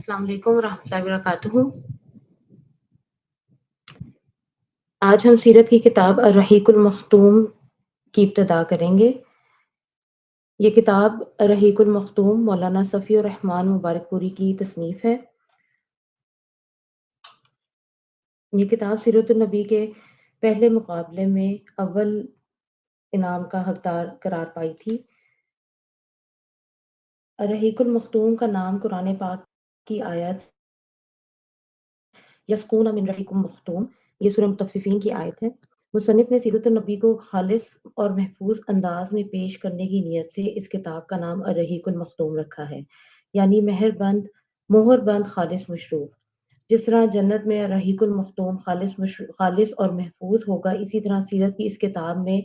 السلام علیکم ورحمۃ اللہ وبرکاتہ۔ آج ہم سیرت کی کتاب الرحیق المختوم کی ابتدا کریں گے۔ یہ کتاب الرحیق المختوم مولانا صفی الرحمن مبارک پوری کی تصنیف ہے۔ یہ کتاب سیرت النبی کے پہلے مقابلے میں اول انعام کا حقدار قرار پائی تھی۔ الرحیق المختوم کا نام قرآن پاک کی آیت یسقون من رحیق مختوم، یہ سورہ مطففین کی آیت ہے۔ مصنف نے سیرت النبی کو خالص اور محفوظ انداز میں پیش کرنے کی نیت سے اس کتاب کا نام الرحیق المختوم رکھا ہے، یعنی مہر بند خالص مشروب۔ جس طرح جنت میں الرحیق المختوم خالص اور محفوظ ہوگا، اسی طرح سیرت کی اس کتاب میں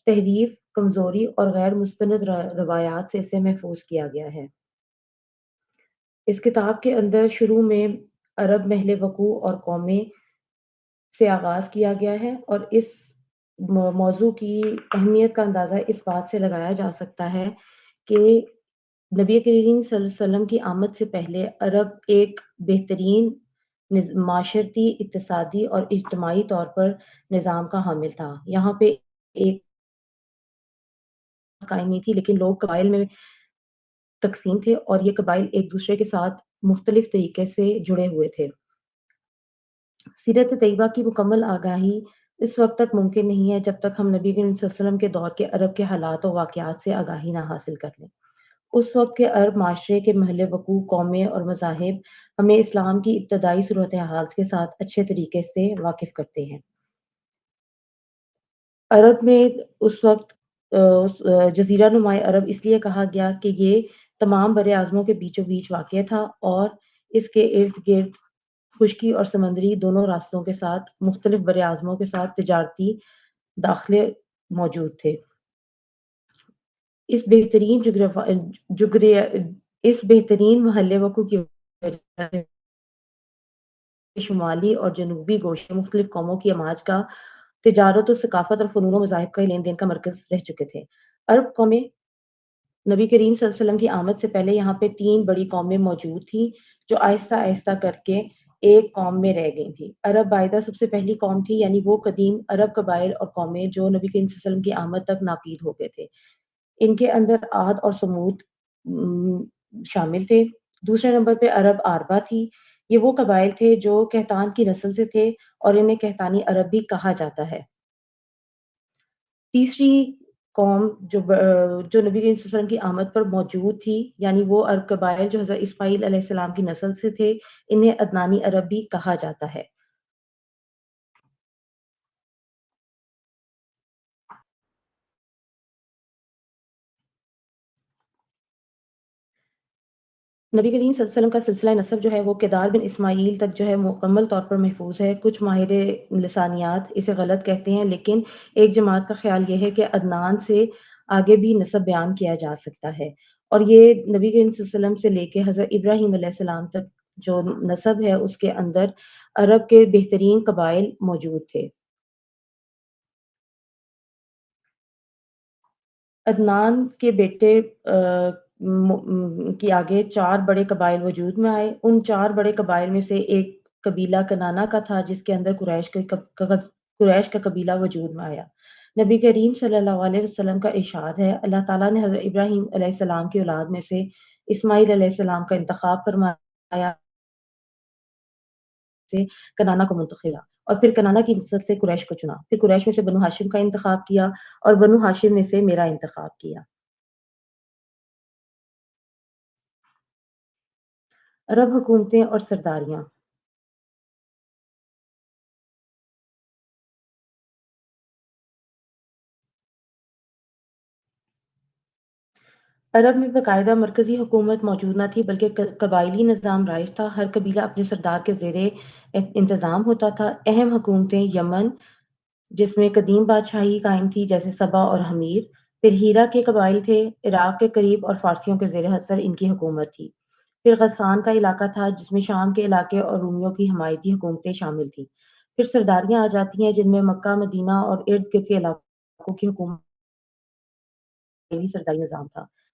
تحریف، کمزوری اور غیر مستند روایات سے اسے محفوظ کیا گیا ہے۔ اس کتاب کے اندر شروع میں عرب محل وقوع اور قومیں سے آغاز کیا گیا ہے، اور اس موضوع کی اہمیت کا اندازہ اس بات سے لگایا جا سکتا ہے کہ نبی کریم صلی اللہ علیہ وسلم کی آمد سے پہلے عرب ایک بہترین معاشرتی، اقتصادی اور اجتماعی طور پر نظام کا حامل تھا۔ یہاں پہ ایک قائم نہیں تھی، لیکن لوگ قبائل میں تقسیم تھے اور یہ قبائل ایک دوسرے کے ساتھ مختلف طریقے سے جڑے ہوئے تھے۔ سیرت طیبہ کی مکمل آگاہی اس وقت تک ممکن نہیں ہے جب تک ہم نبی کریم صلی اللہ علیہ وسلم کے دور کے عرب کے حالات و واقعات سے آگاہی نہ حاصل کر لیں۔ اس وقت کے عرب معاشرے کے محل وقوع، قومیں اور مذاہب ہمیں اسلام کی ابتدائی صورتحال کے ساتھ اچھے طریقے سے واقف کرتے ہیں۔ عرب میں اس وقت جزیرہ نمائے عرب اس لیے کہا گیا کہ یہ تمام بر اعظموں کے بیچوں بیچ واقع تھا اور اس کے ارد گرد خشکی اور سمندری دونوں راستوں کے ساتھ مختلف بر اعظموں کے ساتھ تجارتی داخلے موجود تھے۔ اس بہترین محل وقوع کی وجہ سے شمالی اور جنوبی گوشے مختلف قوموں کی اماج کا، تجارت و ثقافت اور فنون و مذاہب کا لین دین کا مرکز رہ چکے تھے۔ عرب قومیں نبی کریم صلی اللہ علیہ وسلم کی آمد سے پہلے یہاں پہ 3 بڑی قومیں موجود تھیں جو آہستہ آہستہ کر کے ایک قوم میں رہ گئی تھیں۔ عرب باعثہ سب سے پہلی قوم تھی، یعنی وہ قدیم عرب قبائل اور قومیں جو نبی کریم صلی اللہ علیہ وسلم کی آمد تک ناپید ہو گئے تھے۔ ان کے اندر عاد اور سمود شامل تھے۔ دوسرے نمبر پہ عرب عاربہ تھی۔ یہ وہ قبائل تھے جو کہتان کی نسل سے تھے اور انہیں کہتانی عرب بھی کہا جاتا ہے۔ تیسری قوم جو نبی کریم صلی اللہ علیہ وسلم کی آمد پر موجود تھی، یعنی وہ عرب قبائل جو حضرت اسماعیل علیہ السلام کی نسل سے تھے، انہیں عدنانی عرب بھی کہا جاتا ہے۔ نبی کریم صلی اللہ علیہ وسلم کا سلسلہ نسب جو ہے وہ کدار بن اسماعیل تک جو ہے مکمل طور پر محفوظ ہے۔ کچھ ماہر لسانیات اسے غلط کہتے ہیں، لیکن ایک جماعت کا خیال یہ ہے کہ عدنان سے آگے بھی نسب بیان کیا جا سکتا ہے، اور یہ نبی کریم صلی اللہ علیہ وسلم سے لے کے حضرت ابراہیم علیہ السلام تک جو نسب ہے اس کے اندر عرب کے بہترین قبائل موجود تھے۔ عدنان کے بیٹے کی آگے 4 بڑے قبائل وجود میں آئے۔ ان 4 بڑے قبائل میں سے ایک قبیلہ کنانا کا تھا، جس کے اندر قریش کا قبیلہ وجود میں آیا۔ نبی کریم صلی اللہ علیہ وسلم کا ارشاد ہے، اللہ تعالیٰ نے حضرت ابراہیم علیہ السلام کی اولاد میں سے اسماعیل علیہ السلام کا انتخاب فرمایا سے کنانا کو منتخب کیا، اور پھر کنانا کی نسل سے قریش کو چنا، پھر قریش میں سے بنو ہاشم کا انتخاب کیا اور بنو ہاشم میں سے میرا انتخاب کیا۔ عرب حکومتیں اور سرداریاں۔ عرب میں باقاعدہ مرکزی حکومت موجود نہ تھی، بلکہ قبائلی نظام رائج تھا۔ ہر قبیلہ اپنے سردار کے زیر انتظام ہوتا تھا۔ اہم حکومتیں یمن، جس میں قدیم بادشاہی قائم تھی جیسے سبا اور حمیر، پھر ہیرا کے قبائل تھے عراق کے قریب اور فارسیوں کے زیر اثر ان کی حکومت تھی۔ پھر غسان کا علاقہ تھا جس میں شام کے علاقے اور رومیوں کی حمایتی حکومتیں شامل تھیں۔ پھر سرداریاں آ جاتی ہیں جن میں مکہ، مدینہ اور ارد گرد کے علاقوں کی حکومت سرداری نظام تھا۔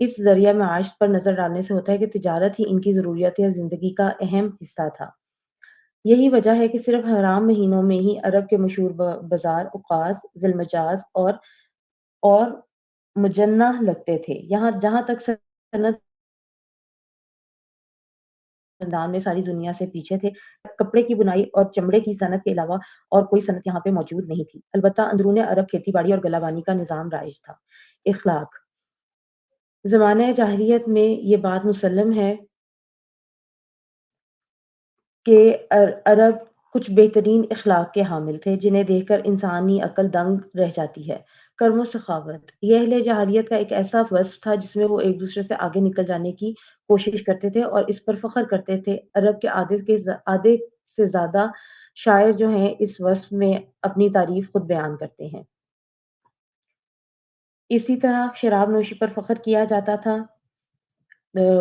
اس ذریعہ معاش پر نظر ڈالنے سے ہوتا ہے کہ تجارت ہی ان کی ضروریات یا زندگی کا اہم حصہ تھا۔ یہی وجہ ہے کہ صرف حرام مہینوں میں ہی عرب کے مشہور بازار اوقاز، ذی المجاز اور مجنہ لگتے تھے۔ جہاں تک صنعت خاندان میں ساری دنیا سے پیچھے تھے، کپڑے کی بنائی اور چمڑے کی صنعت کے علاوہ اور کوئی صنعت یہاں پہ موجود نہیں تھی۔ البتہ اندرون عرب کھیتی باڑی اور گلہ بانی کا نظام رائج تھا۔ اخلاق زمانہ جاہلیت میں یہ بات مسلم ہے کہ عرب کچھ بہترین اخلاق کے حامل تھے جنہیں دیکھ کر انسانی عقل دنگ رہ جاتی ہے۔ کرم و سخاوت یہ اہل جاہلیت کا ایک ایسا وصف تھا جس میں وہ ایک دوسرے سے آگے نکل جانے کی کوشش کرتے تھے اور اس پر فخر کرتے تھے۔ عرب کے آدھے سے زیادہ شاعر جو ہیں اس وصف میں اپنی تعریف خود بیان کرتے ہیں۔ اسی طرح شراب نوشی پر فخر کیا جاتا تھا۔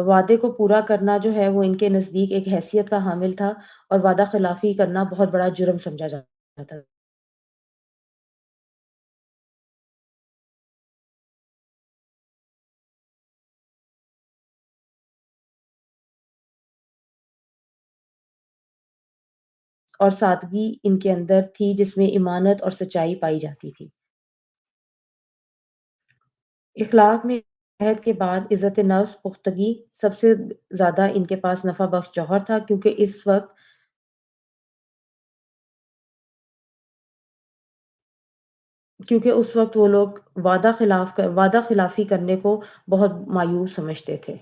وعدے کو پورا کرنا جو ہے وہ ان کے نزدیک ایک حیثیت کا حامل تھا اور وعدہ خلافی کرنا بہت بڑا جرم سمجھا جاتا تھا۔ اور سادگی ان کے اندر تھی جس میں امانت اور سچائی پائی جاتی تھی۔ اخلاق میں عہد کے بعد عزت نفس پختگی سب سے زیادہ ان کے پاس نفع بخش جوہر تھا کیونکہ اس وقت وہ لوگ وعدہ خلافی کرنے کو بہت مایوس سمجھتے تھے۔